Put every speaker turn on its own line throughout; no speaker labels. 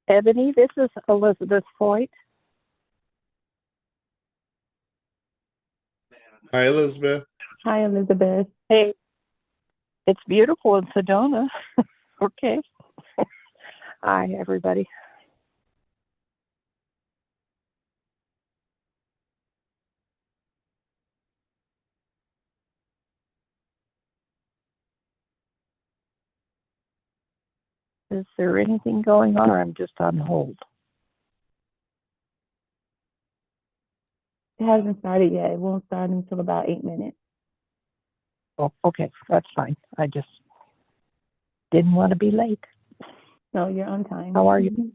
Ebony, this is Elizabeth Foyt.
Hi, Elizabeth.
Hi, Elizabeth.
Hey, it's beautiful in Sedona. Okay. Hi, everybody. Is there anything going on, or I'm just on hold?
It hasn't started yet. It won't start until about 8 minutes.
Oh, okay, that's fine. I just didn't want to be late.
No, you're on time.
How are you?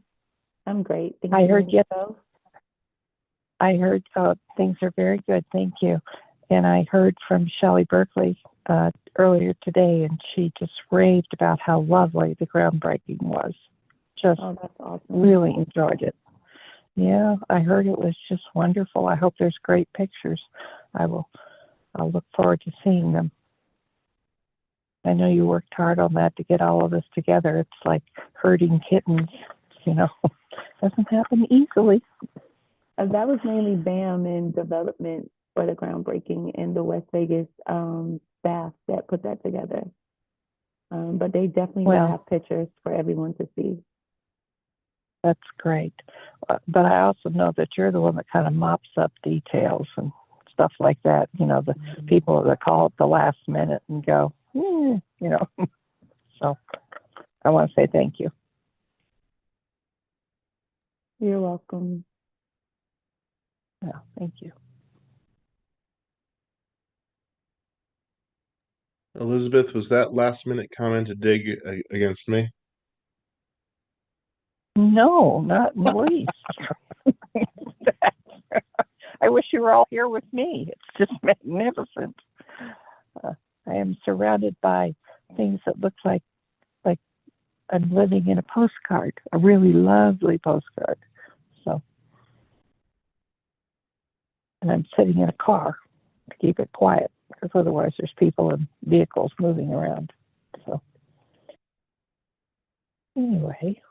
I'm great. Thank
I
you.
heard yes.
yourself?
I heard things are very good. Thank you. And I heard from Shelley Berkeley earlier today, and she just raved about how lovely the groundbreaking was. Just
Oh, that's awesome.
really enjoyed it. Yeah, I heard it was just wonderful. I hope there's great pictures. I'll look forward to seeing them. I know you worked hard on that to get all of this together. It's like herding kittens, you know. Doesn't happen easily.
That was mainly BAM and development for the groundbreaking and the West Vegas staff that put that together. But they definitely will have pictures for everyone to see.
That's great. But I also know that you're the one that kind of mops up details and stuff like that. You know, the people that call at the last minute and go, you know. So I want to say thank you.
You're welcome.
Yeah, thank you.
Elizabeth, was that last minute comment a dig against me?
No, not in the least. I wish you were all here with me. It's just magnificent. I am surrounded by things that look like I'm living in a postcard, a really lovely postcard. So, and I'm sitting in a car to keep it quiet because otherwise there's people and vehicles moving around. So, anyway.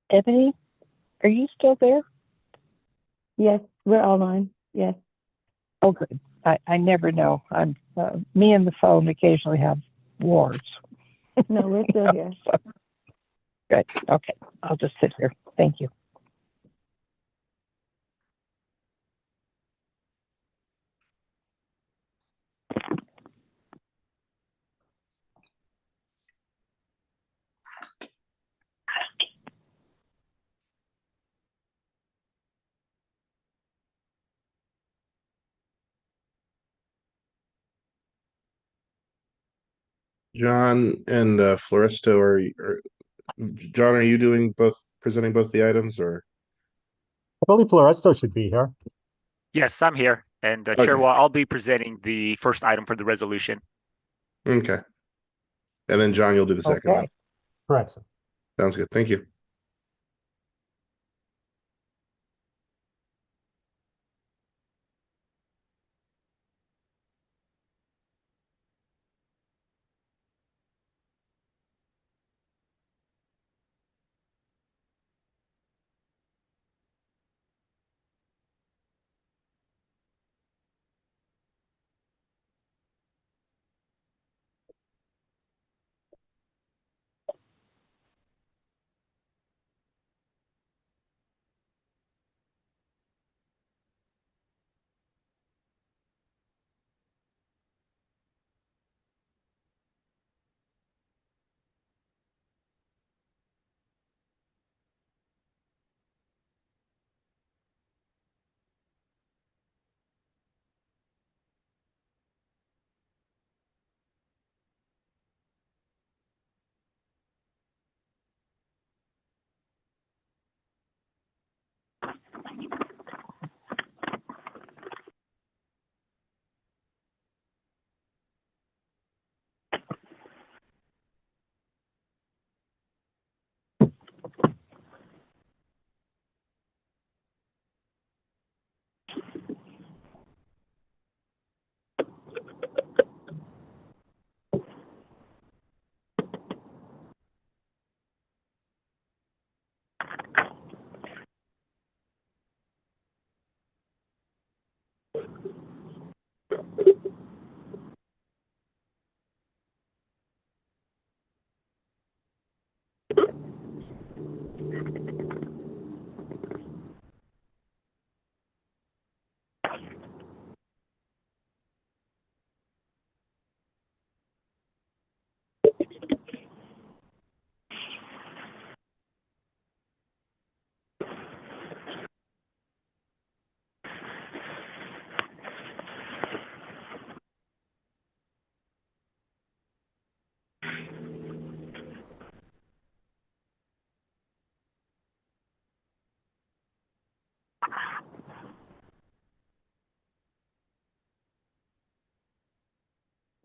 Ebony, are you still there?
Yes, we're all on. Yes.
Oh, good. I never know. I'm me and the phone occasionally have wars.
No, we're still here.
Good. Okay. I'll just sit here. Thank you.
John and Floristo, John, are you doing presenting both the items, or?
I believe Floresto should be here.
Yes, I'm here. And
Okay.
Chair, I'll be presenting the first item for the resolution.
Okay. And then John, you'll do the second one.
Okay.
Correct, sir.
Sounds good. Thank you.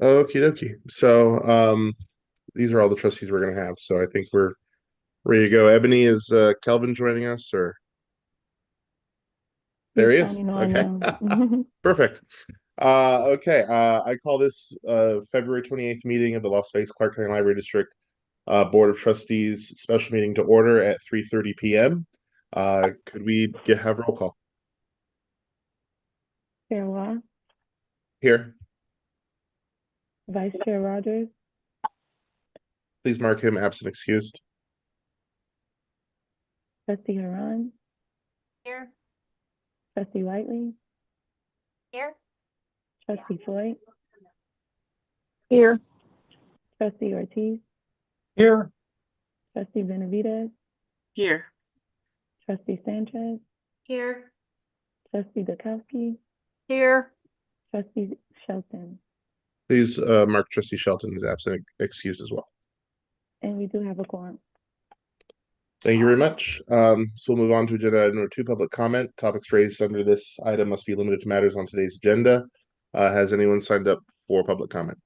Okie dokie. So these are all the trustees we're gonna have. So I think we're ready to go. Ebony, is Kelvin joining us, or? There he
He's
is.
signing on
Okay.
now.
Perfect. Okay. I call this February 28th meeting of the Las Vegas Clark County Library District Board of Trustees special meeting to order at 3:30 p.m. Could we have roll call?
Chair Waugh,
Here.
Vice Chair Rogers,
Please mark him absent excused.
Trustee Haran,
Here.
Trustee Whiteley,
Here.
Trustee Floyd,
Here.
Trustee Ortiz,
Here.
Trustee Benavidez,
Here.
Trustee Sanchez,
Here.
Trustee Dukowski,
Here.
Trustee Shelton.
Please mark Trustee Shelton as absent excused as well.
And we do have a quorum.
Thank you very much. So we'll move on to agenda item number 2, public comment. Topics raised under this item must be limited to matters on today's agenda. Has anyone signed up for public comment?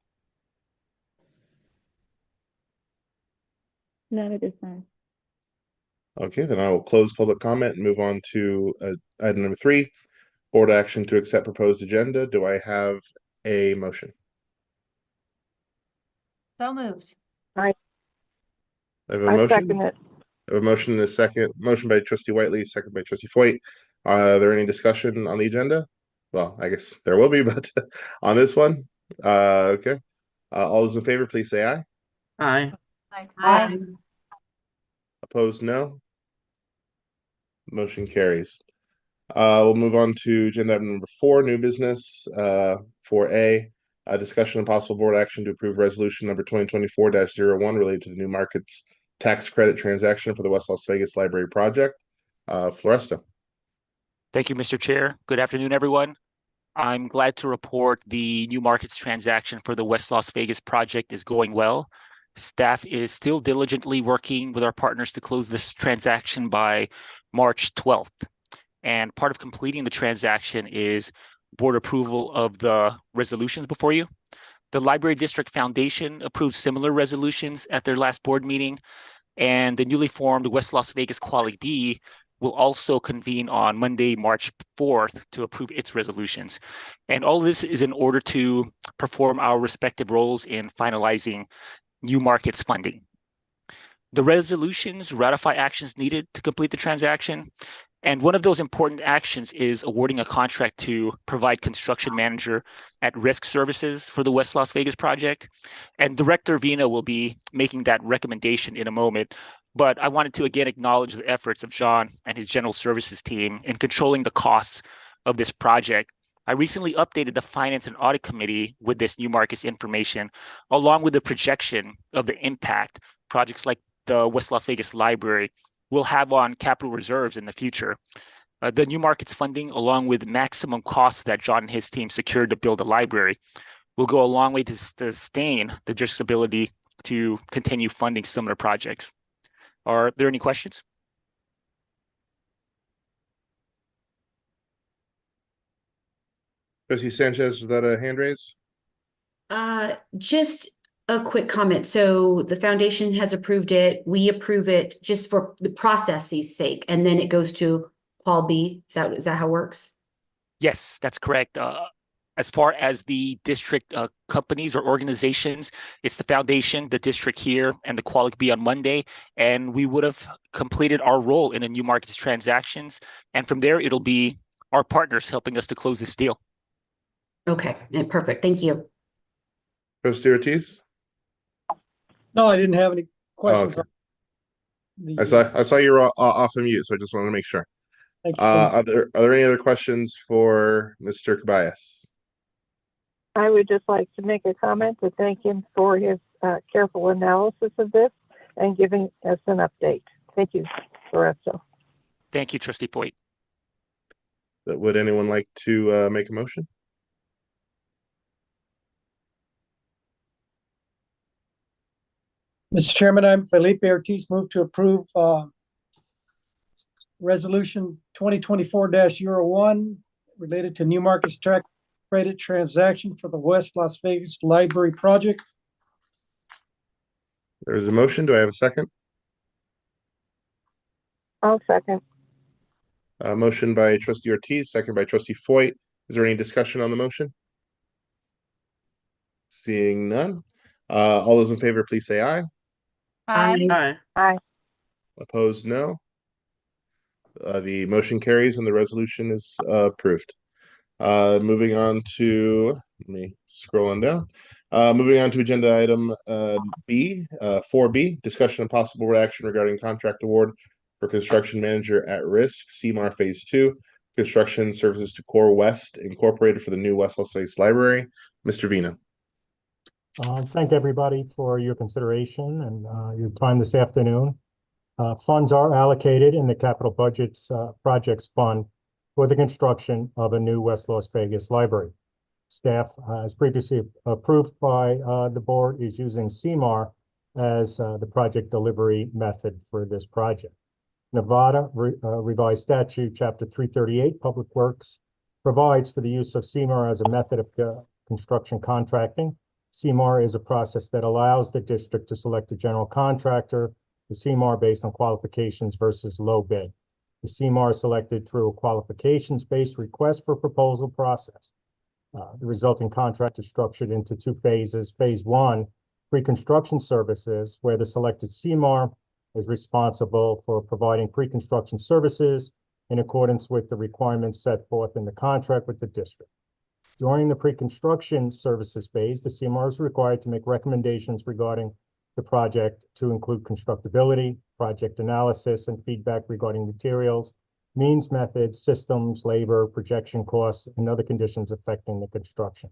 Not at this time.
Okay, then I will close public comment and move on to item number 3, board action to accept proposed agenda. Do I have a motion?
So moved.
I have a
I
motion.
second it.
I have a motion and a second. Motion by Trustee Whiteley, second by Trustee Foyt. Are there any discussion on the agenda? Well, I guess there will be, but on this one, okay. All those in favor, please say aye.
Aye.
Aye.
Opposed, no. Motion carries. We'll move on to agenda item number 4, new business. 4A, discussion and possible board action to approve resolution number 2024-01 related to the new markets tax credit transaction for the West Las Vegas Library project. Floresta.
Thank you, Mr. Chair. Good afternoon, everyone. I'm glad to report the new markets transaction for the West Las Vegas project is going well. Staff is still diligently working with our partners to close this transaction by March 12th. And part of completing the transaction is board approval of the resolutions before you. The Library District Foundation approved similar resolutions at their last board meeting, and the newly formed West Las Vegas Quali B will also convene on Monday, March 4th to approve its resolutions. And all of this is in order to perform our respective roles in finalizing new markets funding. The resolutions ratify actions needed to complete the transaction. And one of those important actions is awarding a contract to provide construction manager at risk services for the West Las Vegas project. And Director Vina will be making that recommendation in a moment. But I wanted to again acknowledge the efforts of John and his general services team in controlling the costs of this project. I recently updated the Finance and Audit Committee with this new markets information, along with the projection of the impact projects like the West Las Vegas Library will have on capital reserves in the future. The new markets funding, along with maximum costs that John and his team secured to build a library, will go a long way to sustain the district's ability to continue funding similar projects. Are there any questions?
Trustee Sanchez, was that a hand raise?
Just a quick comment. So the foundation has approved it. We approve it just for the process's sake, and then it goes to Qual B. Is that how it works?
Yes, that's correct. As far as the district companies or organizations, it's the foundation, the district here, and the Qual B on Monday. And we would have completed our role in the new markets transactions. And from there, it'll be our partners helping us to close this deal.
Okay, perfect. Thank you.
Trustee Ortiz?
No, I didn't have any questions.
Okay. I saw you were off of mute, so I just wanted to make sure.
Thank you so much.
Are there any other questions for Mr. Cabayas?
I would just like to make a comment to thank him for his careful analysis of this and giving us an update. Thank you, Lorenzo.
Thank you, Trustee Foyt.
Would anyone like to make a motion?
Mr. Chairman, I'm Felipe Ortiz, move to approve Resolution 2024-01 related to new markets tax credit transaction for the West Las Vegas Library project.
There's a motion. Do I have a second?
I'll second.
Motion by Trustee Ortiz, second by Trustee Foyt. Is there any discussion on the motion? Seeing none. All those in favor, please say aye.
Aye.
Aye.
Opposed, no. The motion carries and the resolution is approved. Moving on to, let me scroll on down. Moving on to agenda item B, 4B, discussion and possible action regarding contract award for construction manager at risk, CMAR Phase 2, construction services to Core West Incorporated for the new West Las Vegas Library. Mr. Vina.
Thank everybody for your consideration and your time this afternoon. Funds are allocated in the capital budgets projects fund for the construction of a new West Las Vegas library. Staff, as previously approved by the board, is using CMAR as the project delivery method for this project. Nevada revised statute chapter 338 Public Works provides for the use of CMAR as a method of construction contracting. CMAR is a process that allows the district to select a general contractor, the CMAR based on qualifications versus low bid. The CMAR is selected through a qualifications-based request for proposal process. The resulting contract is structured into 2 phases. Phase 1, pre-construction services, where the selected CMAR is responsible for providing pre-construction services in accordance with the requirements set forth in the contract with the district. During the pre-construction services phase, the CMR is required to make recommendations regarding the project to include constructability, project analysis, and feedback regarding materials, means, methods, systems, labor, projection costs, and other conditions affecting the construction.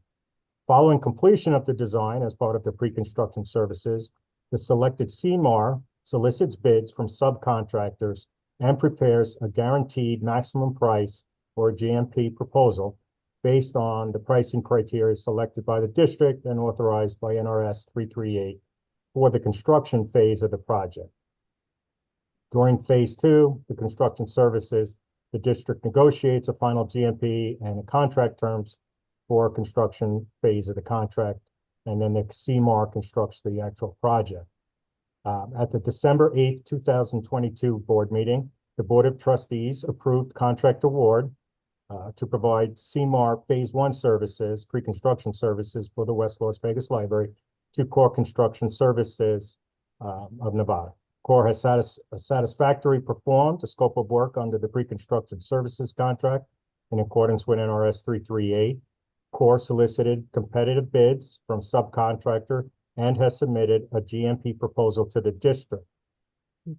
Following completion of the design as part of the pre-construction services, the selected CMAR solicits bids from subcontractors and prepares a guaranteed maximum price or a GMP proposal based on the pricing criteria selected by the district and authorized by NRS 338 for the construction phase of the project. During phase 2, the construction services, the district negotiates a final GMP and the contract terms for construction phase of the contract, and then the CMAR constructs the actual project. At the December 8th, 2022 board meeting, the Board of Trustees approved contract award to provide CMAR Phase 1 services, pre-construction services for the West Las Vegas Library to Core Construction Services of Nevada. Core has satisfactorily performed a scope of work under the pre-construction services contract in accordance with NRS 338. Core solicited competitive bids from subcontractor and has submitted a GMP proposal to the district.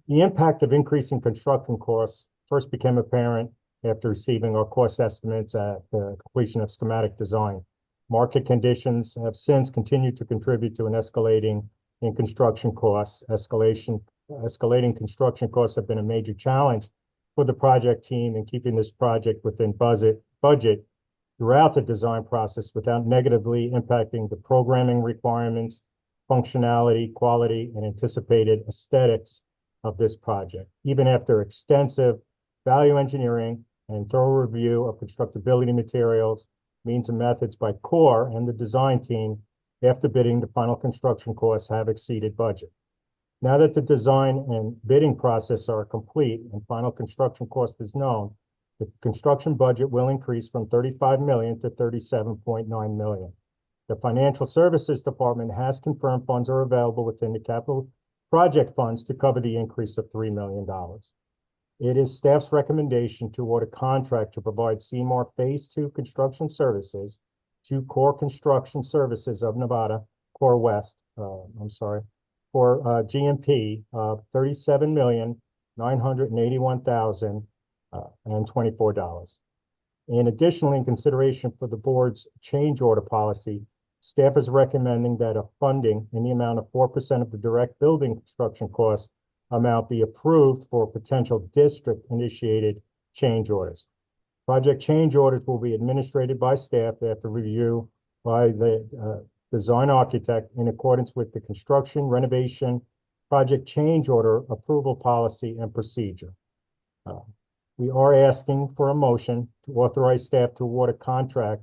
The impact of increasing construction costs first became apparent after receiving our cost estimates at the completion of schematic design. Market conditions have since continued to contribute to an escalating in construction costs. Escalating construction costs have been a major challenge for the project team in keeping this project within budget throughout the design process without negatively impacting the programming requirements, functionality, quality, and anticipated aesthetics of this project. Even after extensive value engineering and thorough review of constructability materials, means and methods by Core and the design team, after bidding, the final construction costs have exceeded budget. Now that the design and bidding process are complete and final construction cost is known, the construction budget will increase from $35 million to $37.9 million. The Financial Services Department has confirmed funds are available within the capital project funds to cover the increase of $3 million. It is staff's recommendation to award a contract to provide CMAR Phase 2 construction services to Core Construction Services of Nevada, Core West, for GMP of $37,981,024. And additionally, in consideration for the board's change order policy, staff is recommending that a funding in the amount of 4% of the direct building construction cost amount be approved for potential district-initiated change orders. Project change orders will be administered by staff after review by the design architect in accordance with the construction renovation project change order approval policy and procedure. We are asking for a motion to authorize staff to award a contract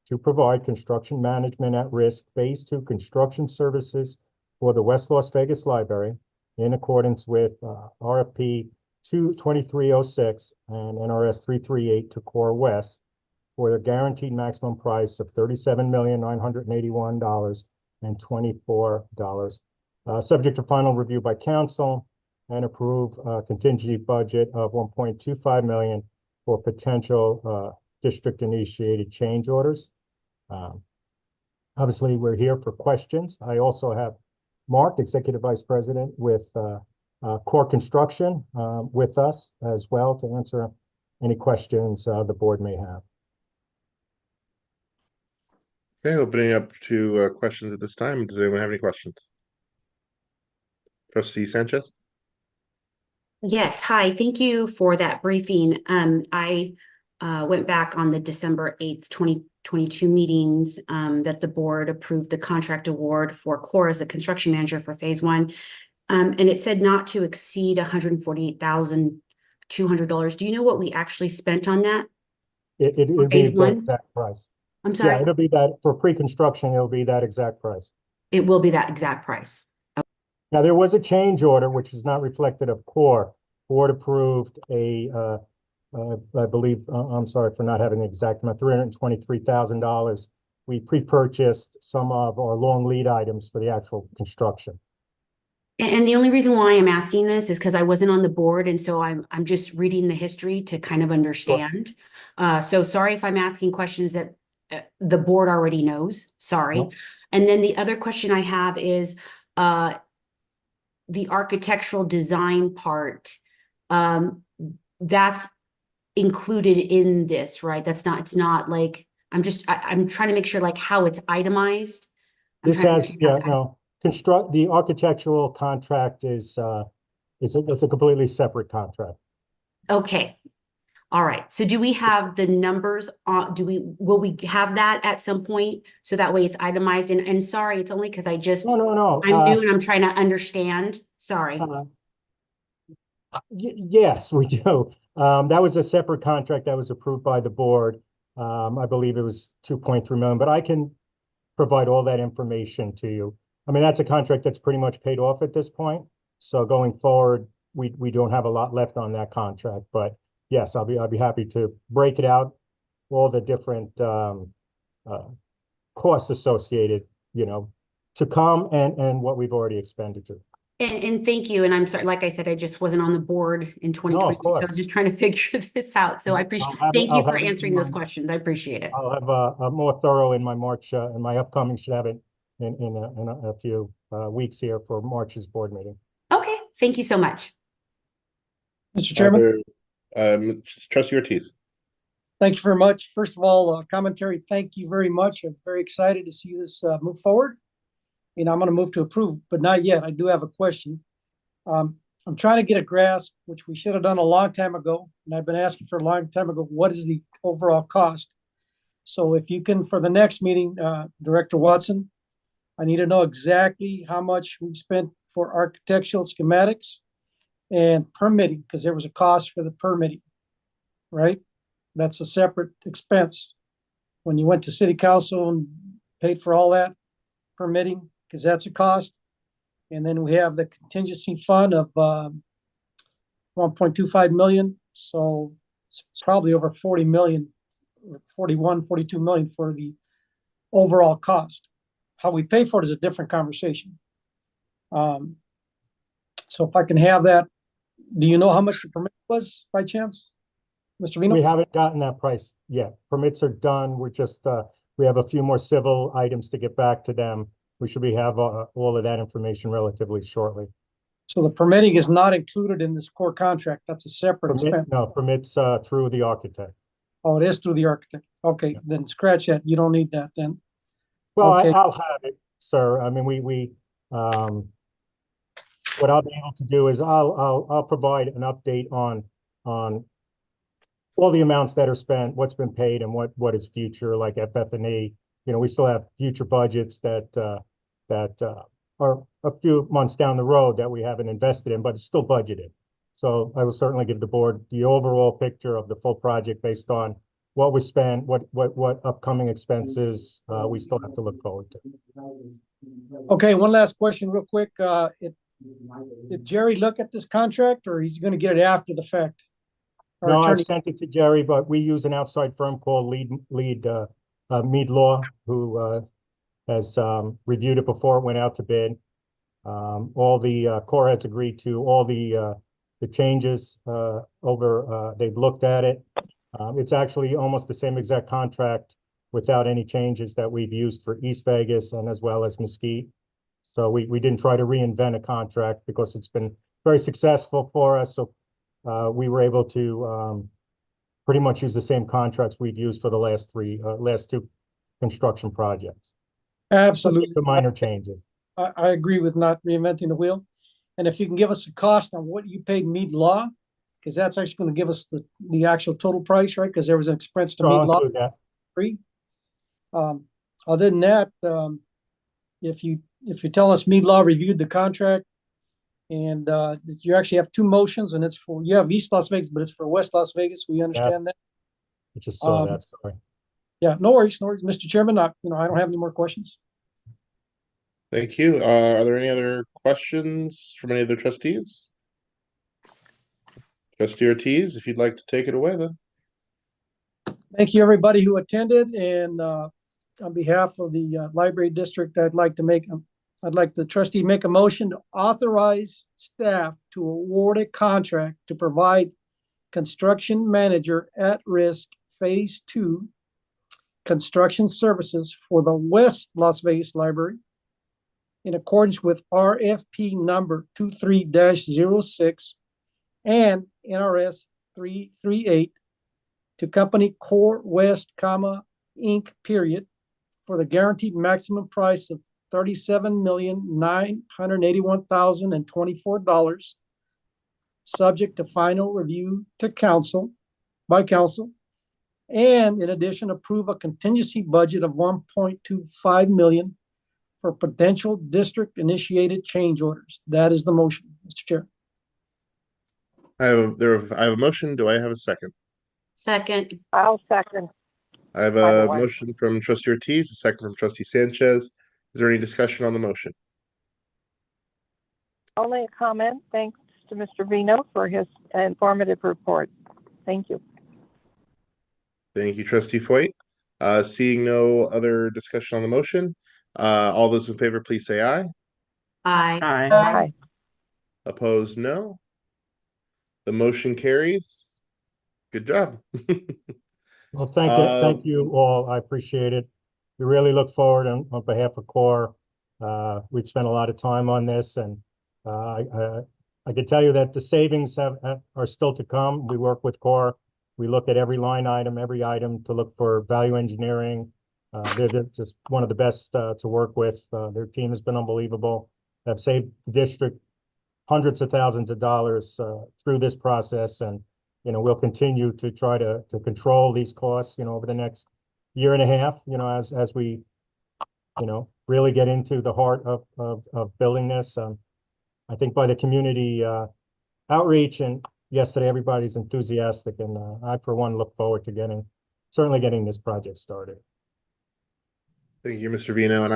to provide construction management at risk Phase 2 construction services for the West Las Vegas Library in accordance with RFP 2306 and NRS 338 to Core West for a guaranteed maximum price of $37,981,024, subject to final review by council, and approve a contingency budget of $1.25 million for potential district-initiated change orders. Obviously, we're here for questions. I also have Mark, Executive Vice President with Core Construction, with us as well to answer any questions the board may have.
Okay, opening up to questions at this time. Does anyone have any questions? Trustee Sanchez?
Yes, hi, thank you for that briefing. I went back on the December 8th, 2022 meetings that the board approved the contract award for Core as a construction manager for Phase 1. And it said not to exceed $148,200. Do you know what we actually spent on that?
It'll be the exact price.
I'm sorry?
Yeah, it'll be that for pre-construction, it'll be that exact price.
It will be that exact price.
Now, there was a change order, which is not reflected of Core. Board approved a, I believe, I'm sorry for not having the exact amount, $323,000. We pre-purchased some of our long lead items for the actual construction.
And the only reason why I'm asking this is because I wasn't on the board, and so I'm just reading the history to kind of understand. So sorry if I'm asking questions that the board already knows. Sorry.
No.
And then the other question I have is the architectural design part. That's included in this, right? It's not like I'm trying to make sure like how it's itemized.
This has, no, the architectural contract is it's a completely separate contract.
Okay. All right. So do we have the numbers on, will we have that at some point? So that way it's itemized and sorry, it's only because I just,
No.
I'm new and I'm trying to understand. Sorry.
Yes, we do. That was a separate contract that was approved by the board. I believe it was 2.3 million, but I can provide all that information to you. I mean, that's a contract that's pretty much paid off at this point. So going forward, we don't have a lot left on that contract, but yes, I'll be happy to break it out, all the different costs associated, to come and what we've already expended to.
And thank you. And I'm sorry, like I said, I just wasn't on the board in 2022. So I was just trying to figure this out. So I appreciate, thank you for answering those questions. I appreciate it.
I'll have a more thorough in my March, in my upcoming, should have it in a few weeks here for March's board meeting.
Okay, thank you so much.
Mr. Chairman.
Trustee Ortiz.
Thank you very much. First of all, commentary, thank you very much. I'm very excited to see this move forward. And I'm going to move to approve, but not yet. I do have a question. I'm trying to get a grasp, which we should have done a long time ago, and I've been asking for a long time ago, what is the overall cost? So if you can, for the next meeting, Director Watson, I need to know exactly how much we spent for architectural schematics and permitting, because there was a cost for the permitting, right? That's a separate expense. When you went to City Council and paid for all that permitting, because that's a cost. And then we have the contingency fund of 1.25 million. So it's probably over 40 million, 41, 42 million for the overall cost. How we pay for it is a different conversation. So if I can have that, do you know how much the permit was by chance, Mr. Vino?
We haven't gotten that price yet. Permits are done. We're just, we have a few more civil items to get back to them. We should have all of that information relatively shortly.
So the permitting is not included in this core contract. That's a separate expense.
No, permits through the architect.
Oh, it is through the architect. Okay, then scratch that. You don't need that then.
Well,
okay.
I'll have it, sir. I mean, what I'll be able to do is I'll provide an update on all the amounts that are spent, what's been paid, and what is future, like FF&E. We still have future budgets that are a few months down the road that we haven't invested in, but it's still budgeted. So I will certainly give the board the overall picture of the full project based on what was spent, what upcoming expenses we still have to look forward to.
Okay, one last question real quick. Did Jerry look at this contract, or he's going to get it after the fact?
No, I sent it to Jerry, but we use an outside firm called Mead Law, who has reviewed it before it went out to bid. All the core heads agreed to all the changes they've looked at it. It's actually almost the same exact contract without any changes that we've used for East Vegas and as well as Mesquite. So we didn't try to reinvent a contract because it's been very successful for us. So we were able to pretty much use the same contracts we've used for the last two construction projects.
Absolutely.
Some minor changes.
I agree with not reinventing the wheel. And if you can give us a cost on what you paid Mead Law, because that's actually going to give us the actual total price, right? Because there was an expense to Mead Law. Free. Other than that, if you tell us Mead Law reviewed the contract, and you actually have two motions, and it's for, you have East Las Vegas, but it's for West Las Vegas. We understand that.
I just saw that. Sorry.
Yeah, no worries, Mr. Chairman. I don't have any more questions.
Thank you. Are there any other questions from any of the trustees? Trustee Ortiz, if you'd like to take it away, then.
Thank you, everybody who attended, and on behalf of the library district, I'd like to make I'd like the trustee make a motion to authorize staff to award a contract to provide construction manager at risk phase 2 construction services for the West Las Vegas Library in accordance with RFP number 23-06 and NRS 338 to company Core West, Inc., period, for the guaranteed maximum price of $37,981,024, subject to final review by council, and in addition, approve a contingency budget of $1.25 million for potential district-initiated change orders. That is the motion, Mr. Chair.
I have a motion. Do I have a second?
Second.
I'll second.
I have
By the
a
way.
motion from Trustee Ortiz, a second from Trustee Sanchez. Is there any discussion on the motion?
Only a comment. Thanks to Mr. Vino for his informative report. Thank you.
Thank you, Trustee Foyt. Seeing no other discussion on the motion, all those in favor, please say aye.
Aye.
Aye.
Aye.
Opposed, no. The motion carries. Good job.
Well, thank you all. I appreciate it. We really look forward on behalf of CORE. We've spent a lot of time on this, and I can tell you that the savings are still to come. We work with CORE. We look at every line item, every item to look for value engineering. They're just one of the best to work with. Their team has been unbelievable. Have saved the district hundreds of thousands of dollars through this process, and we'll continue to try to control these costs, over the next year and a half, as we, really get into the heart of building this. I think by the community outreach and yesterday, everybody's enthusiastic, and I, for one, look forward to certainly getting this project started.
Thank you, Mr. Vino, and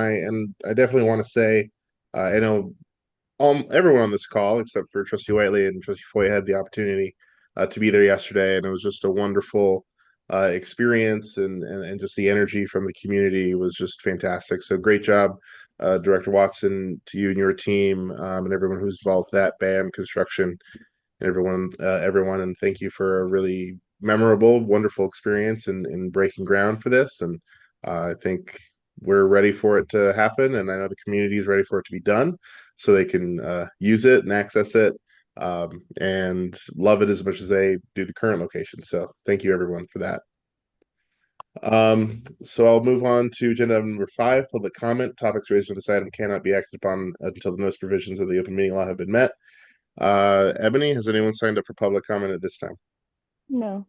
I definitely want to say, I know everyone on this call, except for Trustee Whiteley and Trustee Foy, had the opportunity to be there yesterday, and it was just a wonderful experience, and just the energy from the community was just fantastic. So great job, Director Watson, to you and your team, and everyone who's involved with that, BAM Construction, and everyone, and thank you for a really memorable, wonderful experience in breaking ground for this. And I think we're ready for it to happen, and I know the community is ready for it to be done, so they can use it and access it, and love it as much as they do the current location. So thank you, everyone, for that. So I'll move on to agenda item number 5, public comment. Topics raised on this item cannot be acted upon until the notice provisions of the open meeting law have been met. Ebony, has anyone signed up for public comment at this time?
No.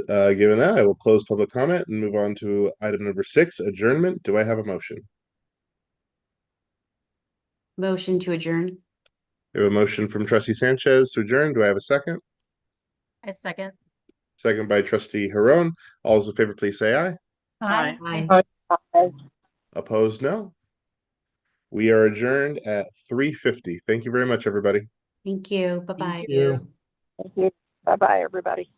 Given that, I will close public comment and move on to item number 6, adjournment. Do I have a motion?
Motion to adjourn.
We have a motion from Trustee Sanchez to adjourn. Do I have a second?
I second.
Second by Trustee Haron. All those in favor, please say aye.
Aye.
Aye.
Aye.
Opposed, no. We are adjourned at 3:50. Thank you very much, everybody.
Thank you. Bye-bye.
Thank you.
Thank you. Bye-bye, everybody.